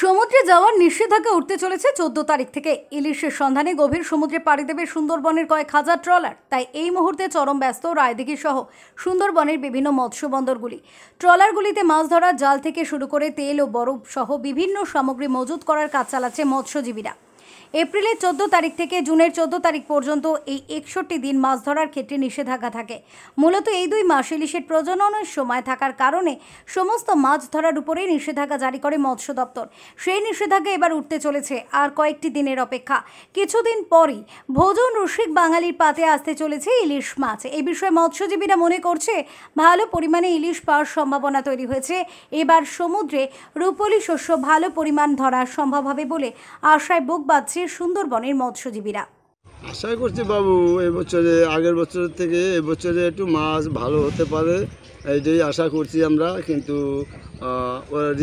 সমুদ্রে যাওয়ার নিষেধাজ্ঞা উঠতে চলেছে 14 তারিখ থেকে। ইলিশের সন্ধানে গভীর সমুদ্রে পাড়ি দেবে সুন্দরবনের কয়েক হাজার ট্রলার। তাই এই মুহূর্তে চরম ব্যস্ত রায়দিঘি সহ সুন্দরবনের বিভিন্ন মৎস্য বন্দরগুলি। ট্রলারগুলিতে মাছ ধরা জাল থেকে শুরু করে তেল ও বরফ সহ বিভিন্ন সামগ্রী মজুত করার কাজ চালাচ্ছে মৎস্যজীবীরা। এপ্রিলের 14 তারিখ থেকে জুনের 14 তারিখ পর্যন্ত এই 61 দিন মাছ ধরার ক্ষেত্রে নিষেধাজ্ঞা থাকে। মূলত এই 2 মাস ইলিশের প্রজননের সময় থাকার কারণে সমস্ত মাছ ধরার উপরেই নিষেধাজ্ঞা জারি করে মৎস্য দপ্তর। সেই নিষেধাজ্ঞা এবার উঠতে চলেছে আর কয়েকটি দিনের অপেক্ষা। কিছুদিন পরই ভোজন রসিক বাঙালির পাতে আসতে চলেছে ইলিশ মাছ। এই বিষয়ে মৎস্যজীবীরা মনে করছে ভালো পরিমাণে ইলিশ পাওয়ার সম্ভাবনা তৈরি হয়েছে। এবার সমুদ্রে রূপলি শস্য ভালো পরিমাণ ধরা সম্ভব হবে বলে আশায় বুক বাঁধছে সুন্দরবনের মৎস্যজীবীরা। আশা করছি বাবু এবছরে আগের বছরের থেকে এবছরে একটু মাছ ভালো হতে পারে, এইটাই আশা করছি আমরা। কিন্তু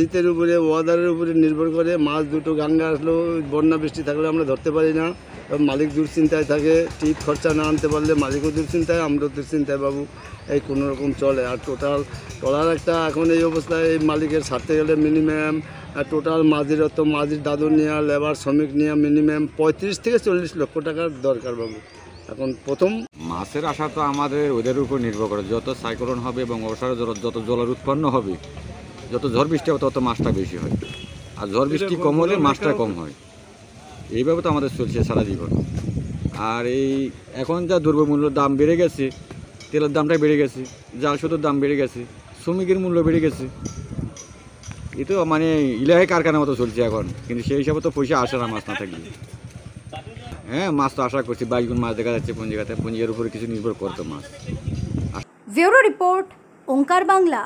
ঋতের উপরে ওয়াদারের উপরে নির্ভর করে মাছ দুটো গাঙ্গা আসলেও বন্যা বৃষ্টি থাকলে আমরা ধরতে পারি না। মালিক দুশ্চিন্তায় থাকে, ঠিক খরচা না আনতে পারলে মালিকও দুশ্চিন্তায়, আমরাও দুশ্চিন্তায় বাবু। এই কোনো রকম চলে। আর টোটাল ট্রলার একটা এখন এই অবস্থায় এই মালিকের ছাড়তে গেলে মিনিমাম টোটাল মাঝির দাদু নেওয়া, লেবার শ্রমিক নেওয়া মিনিমাম 35 থেকে 40 লক্ষ টাকার দরকার বাবু। এখন প্রথম মাছের আশা তো আমাদের ওদের উপর নির্ভর করে। যত সাইক্লোন হবে এবং অবসরে যত জলের উৎপন্ন হবে, যত ঝড় বৃষ্টি হবে তত মাছটা বেশি হয়, আর ঝড় বৃষ্টি কম হলে মাছটা কম হয়। এইভাবে তো আমাদের চলছে সারা জীবন। আর এই এখন যা দ্রব্যমূল্যের দাম বেড়ে গেছে, তেলের দামটা বেড়ে গেছে, জাল সুতোর দাম বেড়ে গেছে, শ্রমিকের মূল্য বেড়ে গেছে। এ তো মানে ইলাহি কারখানার মতো চলছে এখন। কিন্তু সেই হিসাবে তো পয়সা আসে না মাছ না থাকলে। হ্যাঁ, মাছ তো আশা করছি 22 গুণ মাছ দেখা যাচ্ছে পঞ্জিকাতে। পঞ্জিকার উপরে কিছু নির্ভর করতো মাছ। ব্যুরো রিপোর্ট, ওঙ্কার বাংলা।